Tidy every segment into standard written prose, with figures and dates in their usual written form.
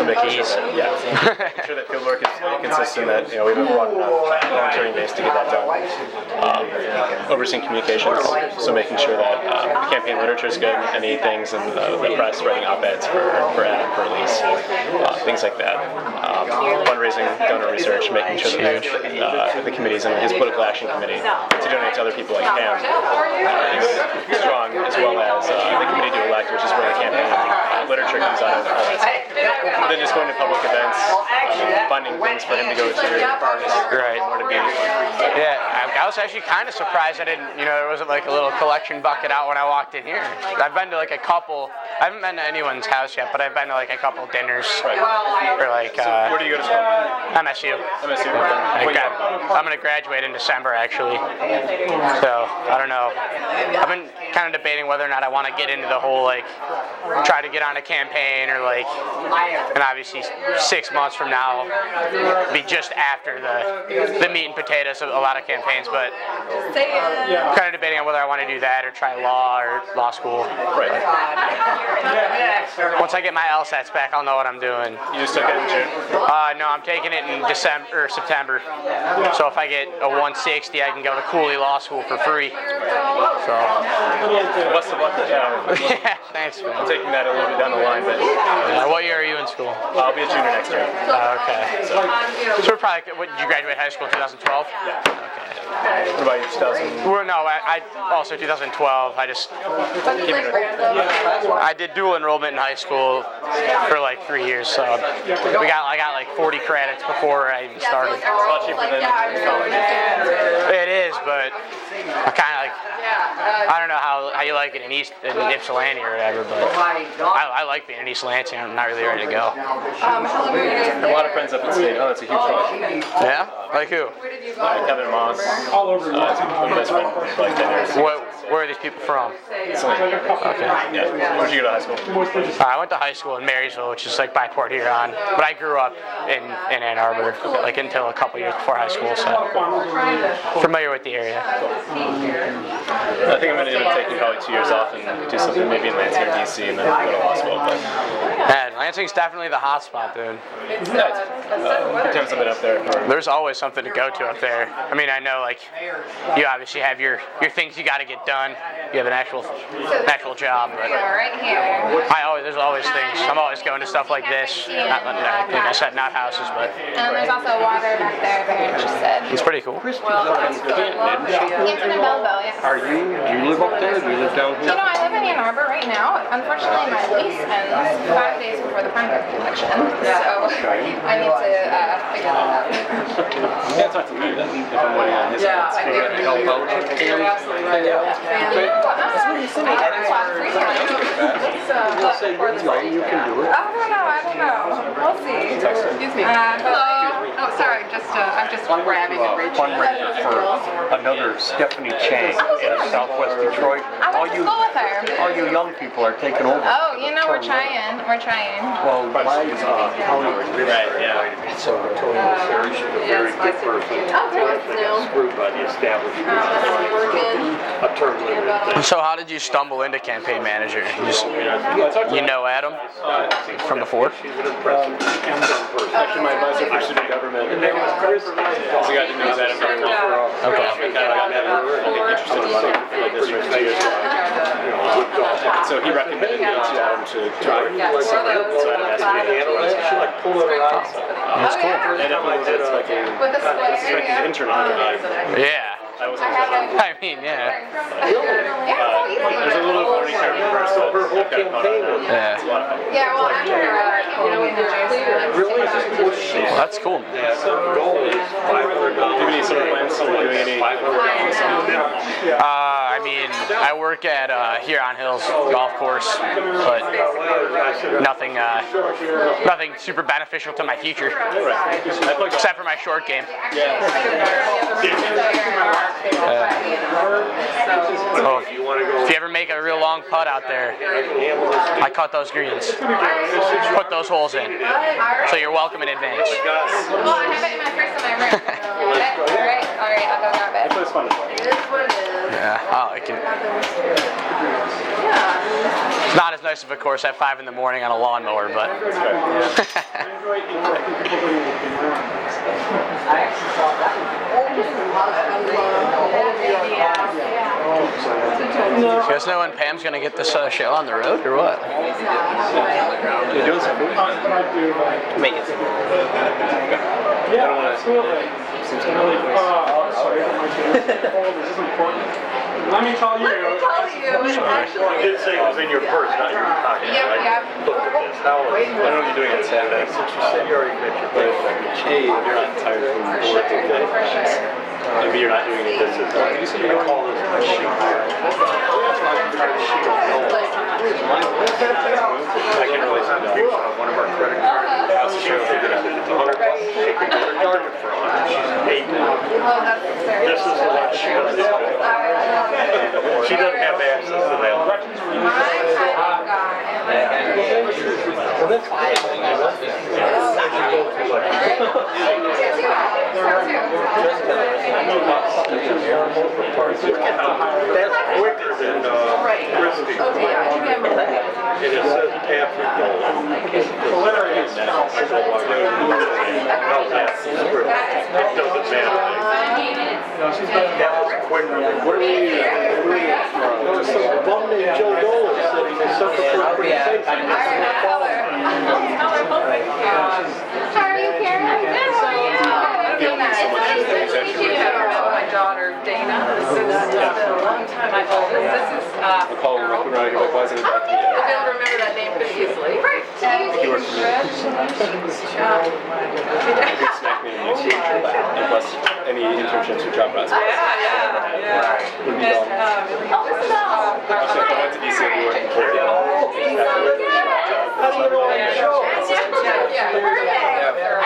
making sure that field work is consistent, that we have a broad enough volunteering base to get that done. Overseeing communications, so making sure that the campaign literature is good, any things in the press, writing op-eds for Adam, for Elise, things like that. Fundraising, donor research, making sure that the committees and his political action committee to donate to other people like Pam is strong, as well as the committee to elect, which is where the campaign literature comes out of all that stuff. But then just going to public events, finding things for him to go to, right, where to be. Yeah, I was actually kind of surprised I didn't, there wasn't like a little collection bucket out when I walked in here. I've been to like a couple, I haven't been to anyone's house yet, but I've been to like a couple dinners. Right. For like, so where do you go to school? MSU. MSU. I'm going to graduate in December, actually. So, I don't know. I've been kind of debating whether or not I want to get into the whole, like, try to get on a campaign or, like, and obviously 6 months from now be just after the meat and potatoes of a lot of campaigns, but I'm kind of debating on whether I want to do that or try law or law school. Right. Once I get my LSATs back, I'll know what I'm doing. You just took it in June? No, I'm taking it in December or September. So if I get a 160, I can go to Cooley Law School for free. So. Best of luck with that. Yeah, thanks, man. I'm taking that a little bit down the line, but. What year are you in school? I'll be a junior next year. Okay. So we're probably. Did you graduate high school in 2012? Yeah. Okay. What about you, 2000? Well, no, I also 2012. I just. I did dual enrollment in high school for like 3 years, so I got like 40 credits before I even started. It's a lot cheaper than college. It is, but I kind of like. I don't know how you like it in Ypsilanti or whatever, but I like being in East Lansing. I'm not really ready to go. I have a lot of friends up in state. Oh, that's a huge project. Yeah? Like who? Kevin Moss. My best friend for like 10 years. Where are these people from? Okay. Yeah. Where'd you go to high school? I went to high school in Marysville, which is like by Port Huron, but I grew up in Ann Arbor, like until a couple years before high school, so familiar with the area. I think I'm going to end up taking probably 2 years off and do something maybe in Lansing or DC and then go to law school. But man, Lansing's definitely the hot spot, dude. Yeah, good times I've been up there. There's always something to go to up there. I mean, I know like you obviously have your things you got to get done. You have an actual job, but there's always things. I'm always going to stuff like this. Not like I said, not houses, but. And there's also water back there if you're interested. It's pretty cool. Hampton and Belleville, yes. Do you live up there? Do you live down here? I live in Ann Arbor right now. Unfortunately, my lease ends 5 days before the Pine Grove election, so I need to figure that out. Yeah, talk to me then if I'm waiting on his Help out. You can do it. I don't know. We'll see. Excuse me. Hello. Oh, sorry. I'm just grabbing and reaching. Fundraiser for another Stephanie Chang in Southwest Detroit. I went to school with her. All you young people are taking over. Oh, we're trying. Well, my county was Right, yeah. so Tony Sherry, she's a very good person. Screwed by the establishment. A term limit. So how did you stumble into campaign manager? You know Adam from before? Actually, my advisor for student government. So I got to know Adam very well. Okay. I got interested in running for my district 2 years ago. So he recommended me to Adam to work. So Adam asked me to handle it. That's cool. And it's like an intern on it. Yeah. I mean, yeah. There's a little learning curve at first, so her whole campaign Yeah. Yeah, well, after Well, that's cool. Do you have any sort of plans for doing any? I mean, I work at Huron Hills Golf Course, but nothing super beneficial to my future, except for my short game. So if you ever make a real long putt out there, I cut those greens, put those holes in, so you're welcome in advance. Well, I have it in my purse in my room. All right, I'll go grab it. It's fun. Yeah, out. It's not as nice of a course at 5 in the morning on a lawnmower, but. You guys know when Pam's gonna get this show on the road or what? You're doing some food? Making some food. I don't want to. Let me tell you. You did say it was in your purse, not your pocket, right? Yep. Look at this. How I don't know what you're doing on Saturday. Since you said you already met your boyfriend. Hey, you're not tired from work today. Maybe you're not doing anything. This is you said you call this a sheet. I can really see that. One of our credit cards. How's the show? It's $100. She could go to Target for $100. She's $8. This is the one she doesn't have. She doesn't have access to that. Well, that's great. That's quicker than Christie. It just says tap your goal. It doesn't matter. That was quicker. What are we There's some bum named Joe Dole sitting in such a pretty face. How are you, Karen? Good, how are you? Good, nice. Nice to meet you. My daughter Dana. This has been a long time. My oldest. This is I'll call him up around here. Why isn't it back to you? I'll be able to remember that name pretty easily. Right. You work for me. Good snack name. And plus, any internships or job prospects. Yeah. Would be gone. I went to DC and worked for you. How do you know I'm sure?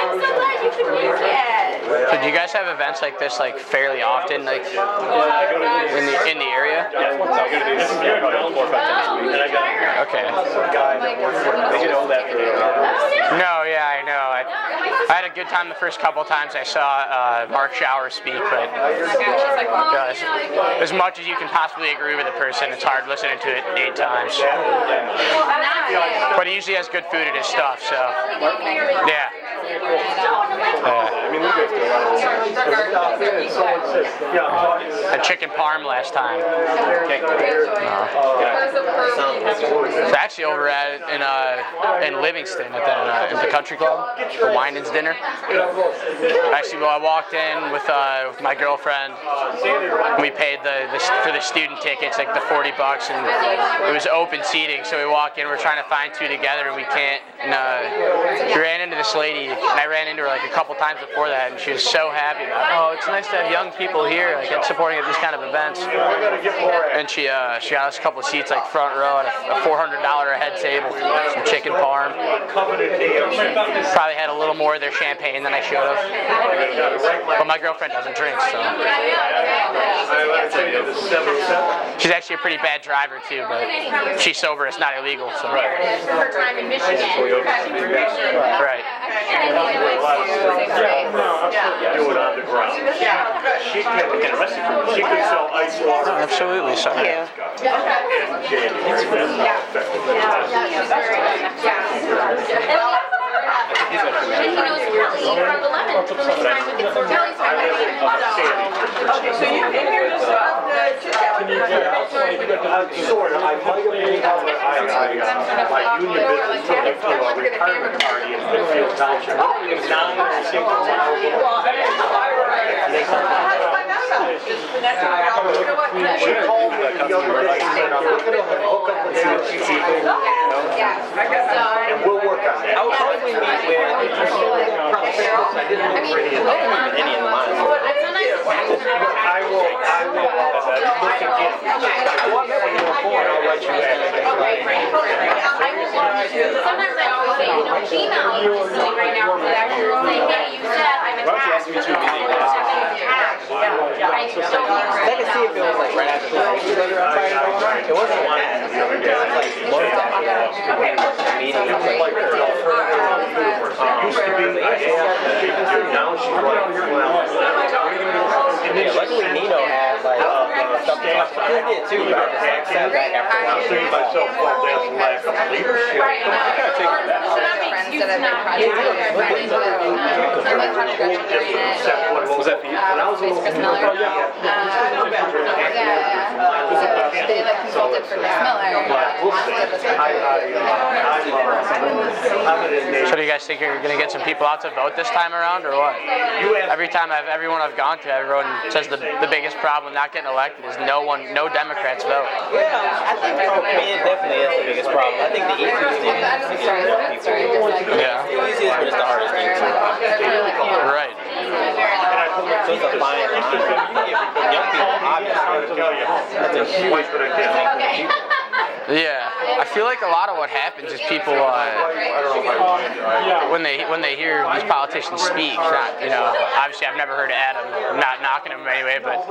I'm so glad you could make it. So do you guys have events like this like fairly often, like in the area? Yeah, so I go to these probably 4 or 5 times a week. And I got Okay. they get old after. No, yeah, I know. I had a good time the first couple times I saw Mark Shower speak, but as much as you can possibly agree with a person, it's hard listening to it 8 times. But he usually has good food at his stuff, so yeah. I mean, we go through a lot of this. Had chicken parm last time. It's actually over at in Livingston at the country club, the Winans dinner. Actually, well, I walked in with my girlfriend. And we paid for the student tickets, like the $40, and it was open seating. So we walk in, we're trying to find 2 together, and we can't. And we ran into this lady, and I ran into her like a couple times before that, and she was so happy about, oh, it's nice to have young people here, like supporting at these kind of events. And she got us a couple of seats, like front row, at a $400 a head table, some chicken parm. Probably had a little more of their champagne than I should have. But my girlfriend doesn't drink, so. She's actually a pretty bad driver too, but she's sober. It's not illegal, so. Her time in Michigan. Right. Do it on the ground. She can get arrested for it. She could sell ice water. Absolutely, sorry. In January. And he knows Kelly from the Lemon from his time with Kelly's So you can hear this sort of. I might have made out that my union business took me to a retirement party in Pittsfield Township. She called me the other day and said, I'm looking to hook up with you. And we'll work on that. I would probably meet with any of the lines. I will look again. I'll let you ask. Sometimes I always say, Gmail is doing right now for that girl saying, hey, you said I'm attacked. I can see if it was like right after it wasn't one. It was like months after the meeting. Used to be, now she's like, well. Luckily Nino had like stuff to talk about. I did too, but I just like sat back after a while. Seeing myself fall down from lack of leadership. Right, no. Friends that have been project friends with, I like talked to Gretchen during it. Was that for you? Chris Miller. So they like consulted for Chris Miller. So do you guys think you're going to get some people out to vote this time around, or what? Everyone I've gone to, everyone says the biggest problem not getting elected is no Democrats vote. Yeah, I think for me it definitely is the biggest problem. I think the easiest thing is to get more people. Yeah. The easiest, but it's the hardest thing too. Right. So it's a fine line. You can get young people, obviously. That's a huge thing. Yeah, I feel like a lot of what happens is people, when they hear these politicians speak, obviously I've never heard of Adam, I'm not knocking him anyway, but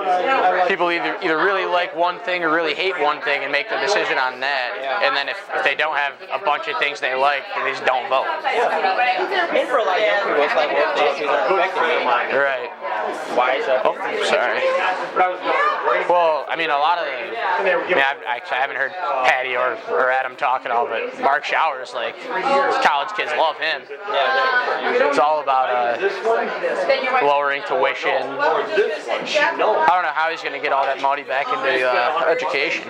people either really like one thing or really hate one thing and make the decision on that, and then if they don't have a bunch of things they like, they just don't vote. And for a lot of young people, it's like, well, the issues aren't affecting me. Right. Why is that? Oh, sorry. Well, I mean, I haven't heard Patty or Adam talk at all, but Mark Showers, like, college kids love him. It's all about lowering tuition. I don't know how he's going to get all that money back into education.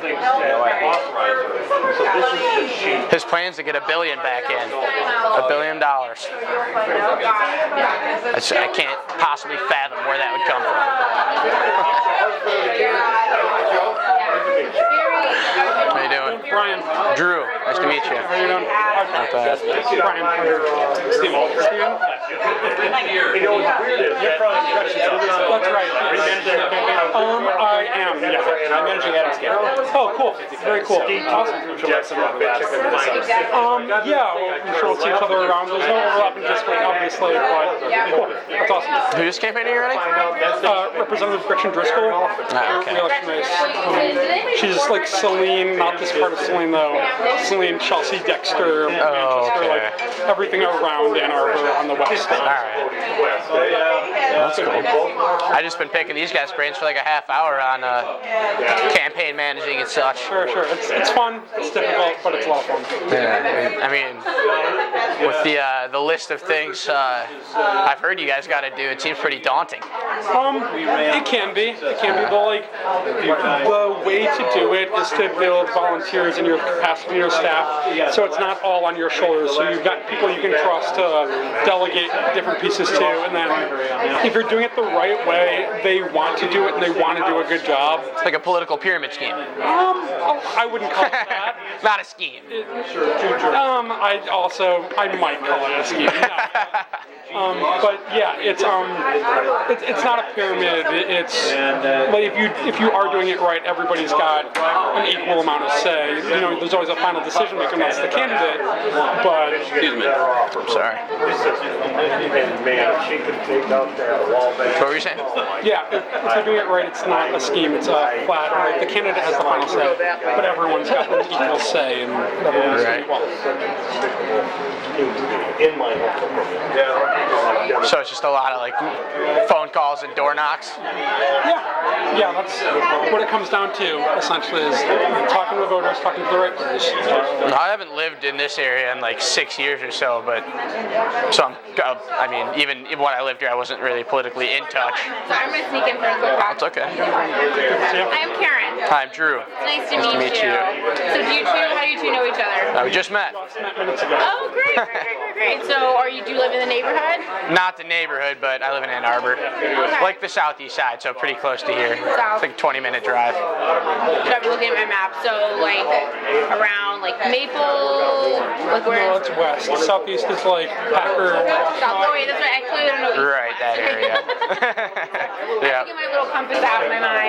His plan's to get $1 billion back in. $1 billion. I can't possibly fathom where that would come from. How you doing? Brian. Drew, nice to meet you. How are you doing? Not bad. Brian. Steven. That's right. I am. Yeah. I'm managing Adam's campaign. Oh, cool. Very cool. Awesome. Yeah, I'm sure we'll see each other around. There's no overlap in district, obviously, but cool. That's awesome. Who's campaigning already? Representative Gretchen Driscoll. Okay. Reelection race. She's like Celine, not this part of Celine though. Celine, Chelsea, Dexter, Manchester, okay. like everything around Ann Arbor on the west. All right. That's cool. I just been picking these guys' brains for like a half hour on campaign managing and such. Sure. It's fun. It's difficult, but it's a lot of fun. Yeah. I mean, with the list of things I've heard you guys got to do, it seems pretty daunting. It can be. But like the way to do it is to build volunteers in your capacity, in your staff, so it's not all on your shoulders. So you've got people you can trust to delegate different pieces to, and then if you're doing it the right way, they want to do it and they want to do a good job. It's like a political pyramid scheme. I wouldn't call it that. Not a scheme. I might call it a scheme. But yeah, it's not a pyramid. It's like if you are doing it right, everybody's got an equal amount of say. You know, there's always a final decision maker, and that's the candidate. But Excuse me. I'm sorry. Man, she could take out that wall back. What were you saying? yeah, if you're doing it right, it's not a scheme. It's a flat. Like, the candidate has the final say, but everyone's got an equal say, and everyone's Right. equal. In my home. So it's just a lot of like phone calls and door knocks. Yeah, that's what it comes down to, essentially, is talking to the voters, talking to the right voters. I haven't lived in this area in like 6 years or so, but even when I lived here, I wasn't really politically in touch. So I'm going to sneak in for a quick talk. It's okay. I am Karen. Hi, I'm Drew. It's nice to meet you. So how do you two know each other? We just met. Oh, great. So do you live in the neighborhood? Not the neighborhood, but I live in Ann Arbor. Okay. Like the southeast side, so pretty close to here. South. It's like a 20-minute drive. Should I be looking at my map? So like around like Maple, like where? No, it's west. Southeast is like Packard. South. Oh wait, that's right. I clearly don't know. Right, that area. I Yeah. get my little compass out in my mind.